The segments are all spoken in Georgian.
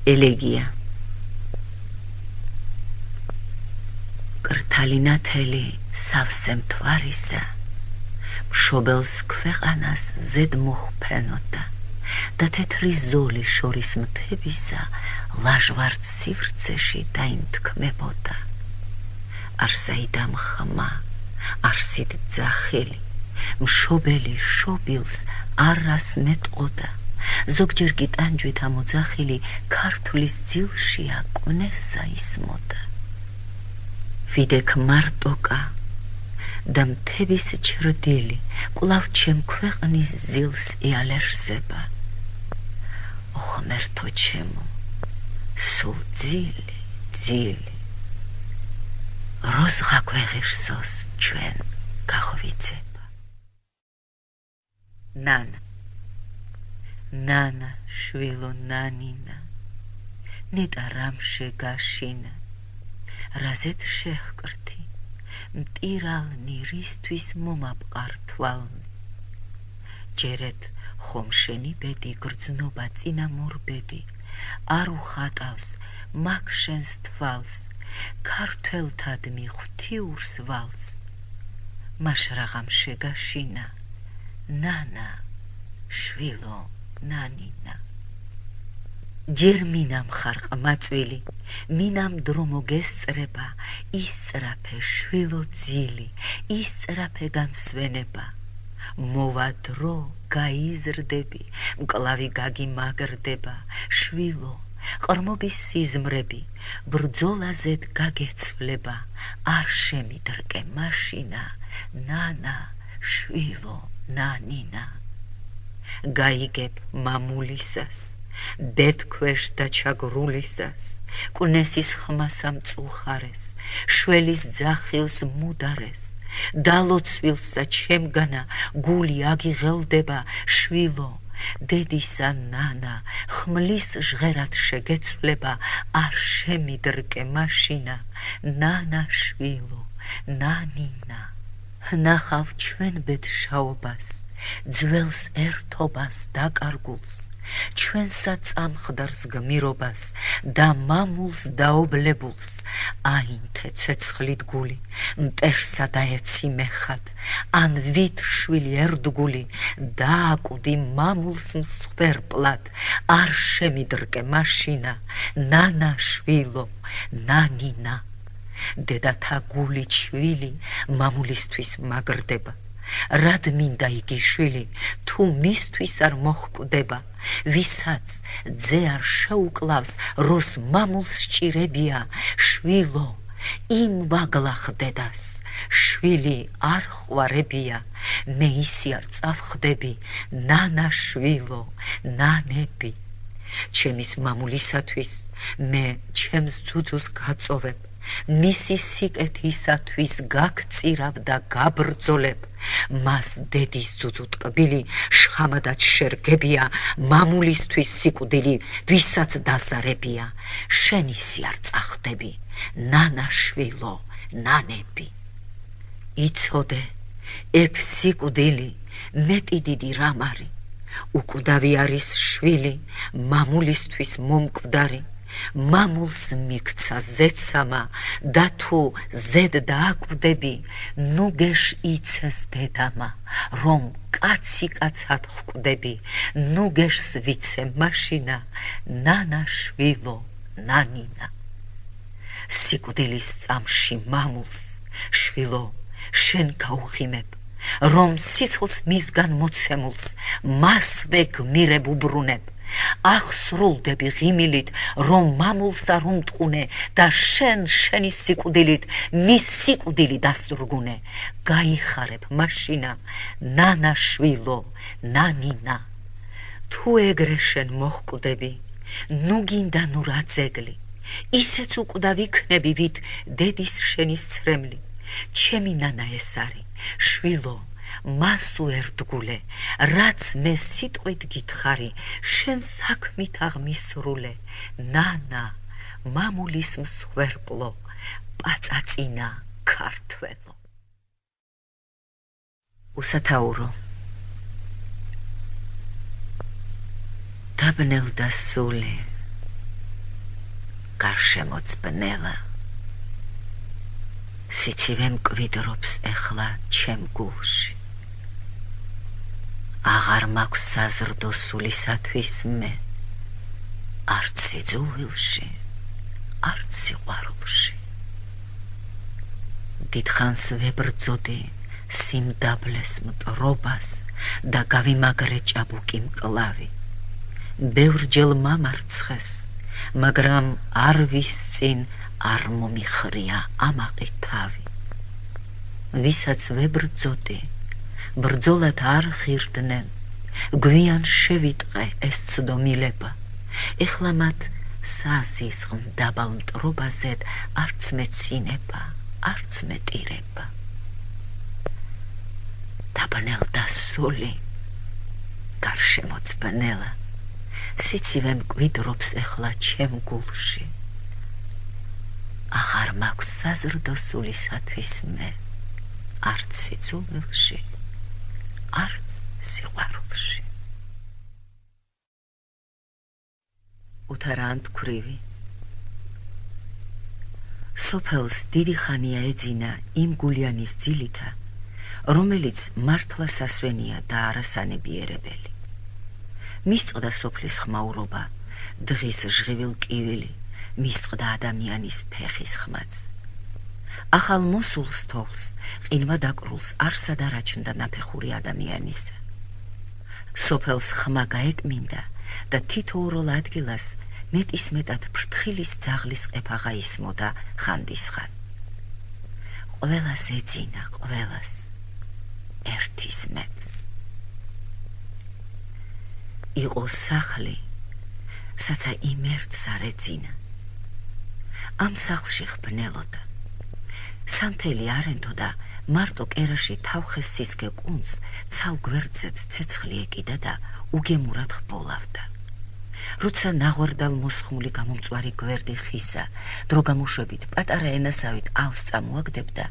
ელეგია კრთალინათელი სავსე მთვარისა მშობელს ქვეყანას ზედ მოხფენოდა და თეთრი ზოლი შორის მთებისა ლაჟვარდ სივრცეში დაიმთქმებოდა არსაიდამ ხმა არსით ძახილი მშობელი შობილს არას მეტყოდა ზოგჯერ კი ტანჯვით ამოძახილი ქართლის ძილშია კვნესა ისმოდა ვიდექ მარტოკა და მთების ჩრდილი კვლავ ჩემ ქვეყნის ზილს ეალერსება ოხმერთო ჩემო სულ ძილი ძილი როზღა გვეღირსოს ჩვენ გახვიცება ნანა ნანა შვილო ნანინა ნეტა რამშე გაშინა რაზეთ შეჰკრთი მტირალნი რისთვის მომაპყართვალნი ჯერეთ ხომშენი ბედი გრძნობა წინა მორბედი არ უხატავს მაგ შენს თვალს ქართველთად მიხვთიურს ვალს მაშრაღამ შეგაშინა ნანა შვილო ნანინა ჯერ მინამ ხარ ყმაწვილი მინამ დრო მოგესწრება ისწრაფე შვილო ძილი ისწრაფე განსვენება მოვა დრო გაიზრდები მკლავი გაგიმაგრდება შვილო ყრმობის სიზმრები ბრძოლაზედ გაგეცვლება არ შემიდრკე მაშინა ნანა შვილო ნანინა გაიგებ მამულისას დედქვეშ და ჩაგრულისას კვნესის ხმასა მწუხარეს შველის ძახილს მუდარეს დალოცვილსა ჩემგანა გული აგიღელდება შვილო დედისა ნანა ხმლის ჟღერად შეგეცვლება არ შემიდრკე მაშინა ნანა შვილო ნანინა ნახავ ჩვენ ბედშაობას ძველს ერთობას დაკარგულს ჩვენსა წამხდარს გმირობას და მამულს დაობლებულს აინთე ცეცხლით გული მტერსა დაეცი მეხად ან ვით შვილი ერდგული დააკუდი მამულს მსხვერპლად არ შემიდრკე მაშინა ნანა შვილო ნანინა დედათა გული ჩვილი მამულისთვის მაგრდება რად მინდა იგი შვილი თუ მისთვის არ მოჰკვდება ვისაც ძე არ შეუკლავს როს მამულს სჭირებია შვილო იმ ვაგლახ დედას შვილი არ ხვარებია მე ისი არ წავხდები ნანა შვილო ნანები ჩემის მამულისათვის მე ჩემს ძუძუს გაწოვებ მისი სიკეთისათვის გაგწირავ და გაბრძოლებ მას დედის ძუძუ ტკბილი შხამადად შერგებია მამულისთვის სიკვდილი ვისაც დაზარებია შენ ისი არ წახდები ნანა შვილო ნანები იცოდე ეგ სიკვდილი მეტი დიდი რამ არის უკვდავი არის შვილი მამულისთვის მომკვდარი მამულს მიქცა ზეცამა და თუ ზედ დააკვდები ნუ გეშ იცეს დედამა რომ კაცი კაცად ხვკვდები ნუ გეშს ვიცე მაშინა ნანა შვილო ნანინა სიკვდილის წამში მამულს შვილო შენ გაუღიმებ რომ სისხლს მისგან მოცემულს მასვე გმირებ უბრუნებ ახსრულდები ღიმილით რომ მამულს არ უმტყუნე და შენ შენი სიკვდილით მის სიკვდილი დასტურგუნე გაიხარებ მაშინა ნანა შვილო ნანინა თუ ეგრე შენ მოჰკვდები ნუ გინდა ნუ რა ძეგლი ისეც უკვდავ იქნები ვით დედის შენის ცრემლი ჩემი ნანა ეს არის შვილო მას უერთგულე რაც მე სიტყვით გითხარი შენ საქმით აღმისრულე ნანა მამულის მსხვერპლო პაწაწინა ქართველო უსათაურო დაბნელდა სული გარშემოწბნელა სიცივე მკვიდრობს ეხლა ჩემ გულში აღარ მაქვს საზრდო სულისათვის მე არც სიძულვილში არც სიყვარულში დიდხანს ვებრძოდი სიმდაბლეს მტრობას და გავიმაგრე ჭაბუკი მკლავი ბევრჯერ მამარცხეს მაგრამ არ ვისწინ არ მომიხრია ამაყი თავი ვისაც ვებრძოდი ბრძოლად არ ხირდნენ გვიან შევიტყე ეს ცდომილება ეხლა მათ საზისხმ დაბალ მტრობაზედ არც მეცინება არც მეტირება დაბნელდა სული გარშემოწბნელა სიცივე მკვიდრობს ეხლა ჩემ გულში აღარ მაქვს საზრდო სულისათვის მე არც სიძულვილში არც სიყვარულში უთარანთქვრივი სოფელს დიდი ხანია ეძინა იმ გულიანის ძილითა რომელიც მართლა სასვენია და არასანებიერებელი მისწყდა სოფლის ხმაურობა დღის ჟღივილ კივილი მისწყდა ადამიანის ფეხის ხმაც ახალ მოსულს თოვს ყინვა დაკრულს არსად არაჩნდა ნაფეხური ადამიანისა სოფელს ხმა გაეკმინდა და თითოეულ ადგილას მეტისმეტად ფრთხილის ძაღლის ყეფაღა ისმოდა ხანდისხან ყველას ეძინა ყველას ერთის მეტს იყო სახლი საცა იმ ერთს არ ეძინა ამ სახლში ხბნელოდა სანთელი არენთო და მარტო კერაში თავხეს სისქე კუნს ცალ გვერდზეც ცეცხლი ეკიდა და უგემურად ხბოლავდა როცა ნაღვარდალ მოსხმული გამომწვარი გვერდი ხისა დრო გამოშვებით პატარა ენასავით ალს წამოაგდებდა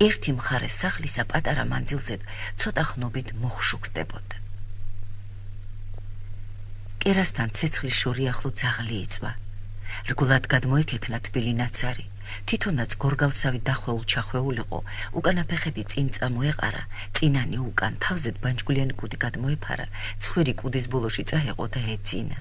ერთი მხარე სახლისა პატარა მანძილზე ცოტა ხნობით მოხშუქდებოდა კერასთან ცეცხლის შორი ახლო ძაღლი იწვა რგულად გადმოეკექნა თბილი ნაცარი თვითონაც გორგალსავით დახვეულ-ჩახვეულიყო უკანა ფეხები წინ წამოეყარა წინანი უკან თავზედ ბანჯგვლიანი კუდი გადმოეფარა ცხვირი კუდის ბოლოში წაეყო და ეძინა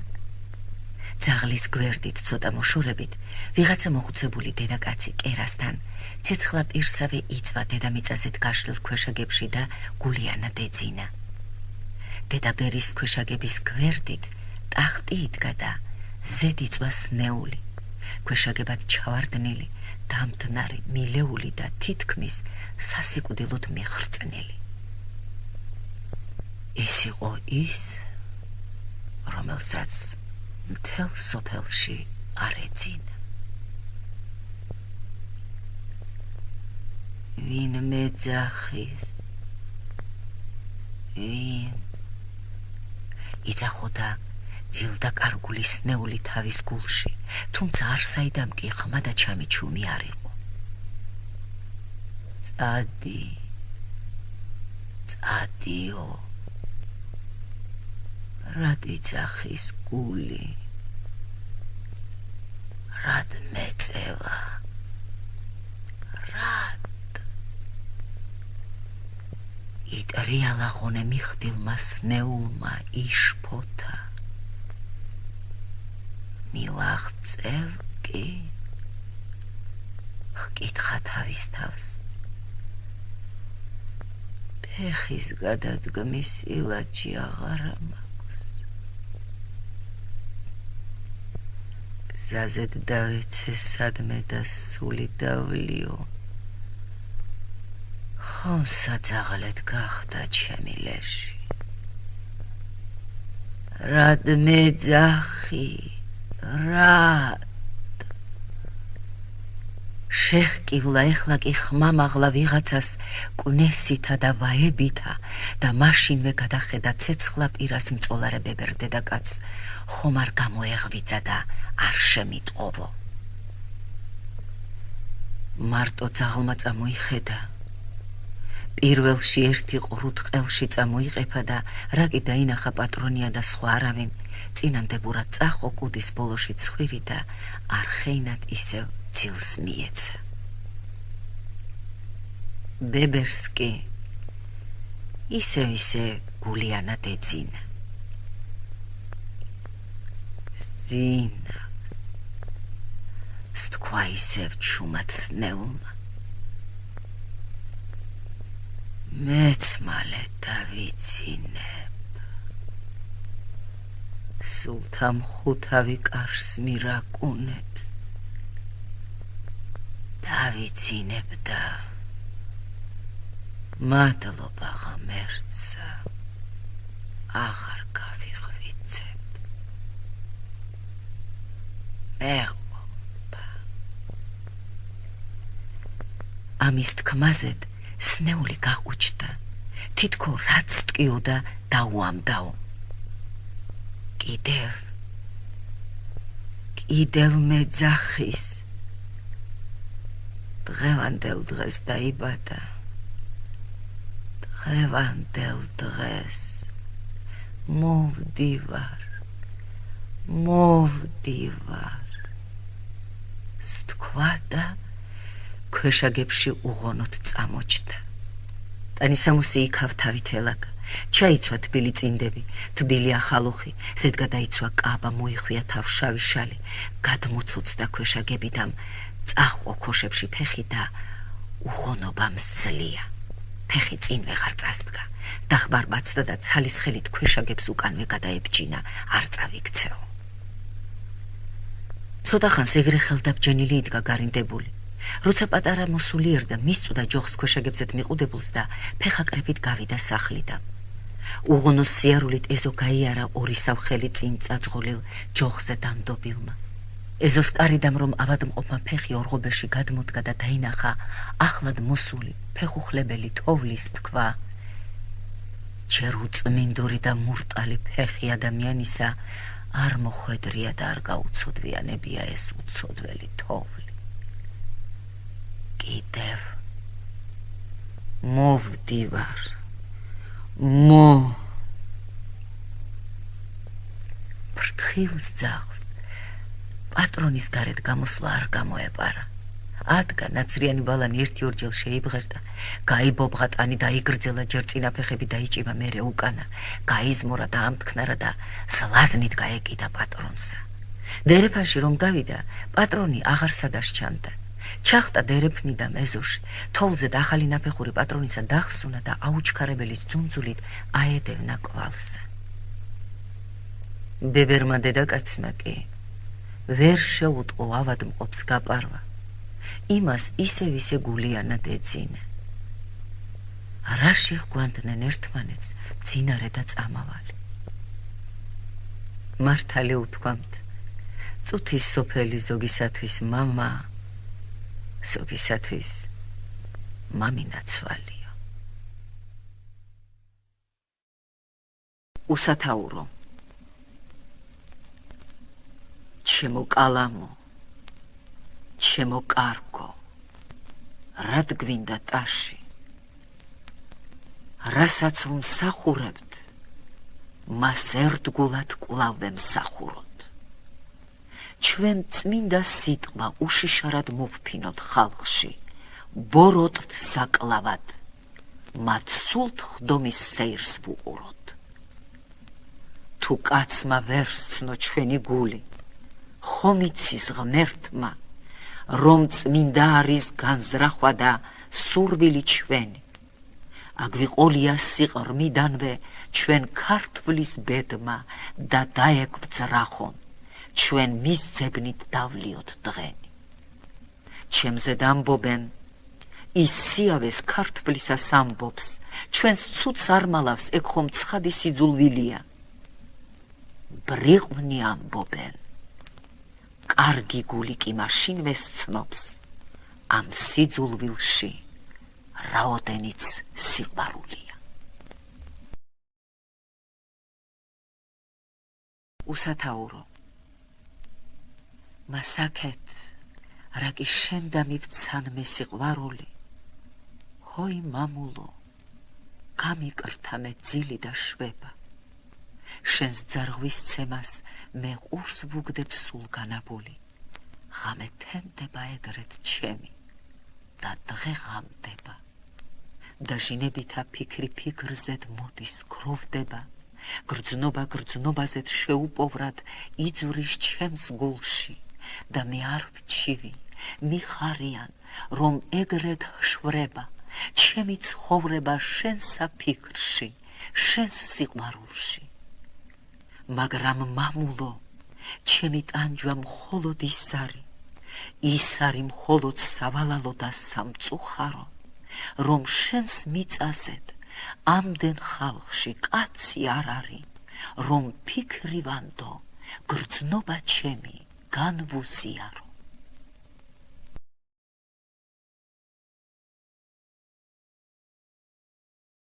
ძაღლის გვერდით ცოტა მოშორებით ვიღაცა მოხუცებული დედაკაცი კერასთან ცეცხლა პირსავე იწვა დედამიწაზეთ გაშლილ ქვეშაგებში და გულიანად ეძინა დედაბერის ქვეშაგების გვერდით ტახტი იდგა და ზედ იწვა სნეული ქვეშაგებად ჩავარდნილი დამთნარი მილეული და თითქმის სასიკვდილოდ მიხრწნილი ეს იყო ის რომელსაც მთელ სოფელში არ ეძინა ვინ მეძახის ვინ იძახოდა ძილდა კარგული სნეული თავის გულში თუმცა არ საიდამ კი ხმა და ჩამიჩუმი არ იყო წადიო რად იძახის გული რად მეწევა რად იტრიალა ღონე მიხდილმა სნეულმა იშფოთა მივაღწევ კი ჰკითხა თავის თავს ფეხის გადადგმის ილაჯი აღარა მაქვს გზაზედ დავეცე სადმე და სული დავლიო ხომ საძაღლეთ გახდა ჩემი ლეში რად მეძახი რად შეჰკივლა ეხლა კი ხმამაღლა ვიღაცას კვნესითა და ვაებითა და მაშინვე გადახედა ცეცხლა პირას მწოლარე ბებერ დედაკაცს ხომ არ გამოეღვიძა და არ შემიტყოვო მარტო ძაღლმა წამოიხედა პირველში ერთი ყრუდ ყელში წამოიყეფა და რაკი დაინახა პატრონია და სხვა არავინ, წინანდებურად წახო კუდის ბოლოში ცხვირი და არხეინად ისევ ძილს მიეცა. ბებერს კი ისე გულიანად ეძინა. სძინავს, სთქვა ისევ ჩუმად სნეულმა. მეც მალე დავიცინებ. სულთა მხუთავი კარს მირაკუნებს. დავიცინებ და მადლობა ღმერთსა, აღარ გავიღვიცებ. მეღობა. ამის თქმაზედ სნეული გაყუჩდა, თითქო რაც ტკიოდა დაუამდაო. კიდევ მეძახის. დღევანდელ დღეს დაიბადა. დღევანდელ დღეს მოვდივარ. სთქვა და ქვეშაგებში უღონოდ წამოჩდა. ტანისამოსი იქავ თავით ელაგა. ჩაიცვა თბილი წინდები, თბილი ახალუხი, ზედ გადაიცვა კაბა, მოიხვია თავ შავი შალი, გადმოცუცდა ქვეშაგებიდან, წაჰყო ქოშებში ფეხი და უღონობა მსლია. ფეხი წინ ვეღარ წასდგა, დახბარბაცდა და ცალის ხელით ქვეშაგებს უკანვე გადაებჯინა, არ წავიქცეო. ცოტა ხანს ეგრე ხელდაბჯენილი იდგა გარინდებული. როცა პატარა მოსულიერდა, მისწვდა ჯოხს ქვეშაგებზეთ მიყუდებულს და ფეხაკრებით გავიდა სახლიდან. უღონოს სიარულით ეზო გაიარა ორი სავხელი წინ წაძღოლილ ჯოხზე დამდობილმა. ეზოს კარიდამ რომ ავადმყოფმა ფეხი ორღობეში გადმოდგა და დაინახა ახლად მოსული ფეხუხლებელი თოვლის თქვა. ჯერ უწმინდური და მურტალი ფეხი ადამიანისა არ მოხვედრია და არ გაუცოდვიანებია ეს უცოდველი თოვლი. კიდევ მოვდივარ. ფრთხილს ძაღლს პატრონის გარეთ გამოსვლა არ გამოეპარა. ადგა ნაცრიანი ბალანი ერთი-ორჯერ შეიბღერდა, გაიბობღა ტანი დაიგრძელა, ჯერ წინა ფეხები დაიჭიმა, მერე უკანა, გაიზმორა და ამთქნარა და ზლაზნით გაეკიდა პატრონსა. დერეფანში რომ გავიდა, პატრონი აღარ სადასჩანდა. ჩახტა დერეფნიდან ეზოში, თოვლზედ ახალი ნაფეხური პატრონისა დახსუნა და აუჩქარებელის ძუნძულით აედევნა კვალსა. ბებერმა დედაკაცმა კი ვერ შეუტყო ავადმყოფს გაპარვა. იმას ისე გულიანად ეძინა. რა შეჰგვანდნენ ერთმანეთს მძინარე და წამავალი. მართალი უთქვამთ, წუთის სოფელი ზოგისათვის მამა, ზოგისათვის მამინაცვალია. უსათაურო. ჩემო კალამო, ჩემო კარგო, რად გვინდა ტაში, რასაც ვმსახურებთ, მას ერთგულად კვლავ ვემსახუროთ. ჩვენ წმინდა სიტყვა უშიშარად მოვფინოთ ხალხში, ბოროტთ საკლავად, მათ სულთ ხდომის სეირს ვუყუროთ. თუ კაცმა ვერ სცნო ჩვენი გული, ხომ იცის ღმერთმა, რომ წმინდა არის განზრახვა და სურვილი ჩვენი. აგვიყოლია სიყრმიდანვე ჩვენ ქართვლის ბედმა და დაეგვძრახონ, ჩვენ მის ძებნით დავლიოთ დღენი. ჩემზე დამბობენ, ის სიავეს ქართვლისას ამბობს, ჩვენს ცუდს არ მალავს, ეგ ხომ ცხადი სიძულვილია. ბრიყვნი ამბობენ, კარგი გული კი მაშინვე სცნობს, ამ სიძულვილში რაოდენიც სიყვარულია. უსათაურო. მასაკეთ, რა კი შენ დამივცან მე სიყვარული, ჰოი მამულო, გამიკრთა მე ძილი და შვება. შენს ძარღვის ცემას მე ყურს ვუგდებ სულ განაბული. ღამე თენდება ეგრეთ ჩემი და დღე ღამდება. დაშინებითა ფიქრი ფიქრზედ მოდის გროვდება. გრძნობა გრძნობაზედ შეუპოვრად იძურის ჩემს გულში და მე არ ვჩივი, მიხარიან, რომ ეგრეთ შვრება ჩემი ცხოვრება შენსა ფიქრში, შენს სიყვარულში. მაგრამ მამულო, ჩემი ტანჯვა მხოლოდ ის არის მხოლოდ სავალალო და სამწუხარო, რომ შენს მიწაზედ ამდენ ხალხში კაცი არ არის, რომ ფიქრივანდო გრძნობა ჩემი განვუზიარო.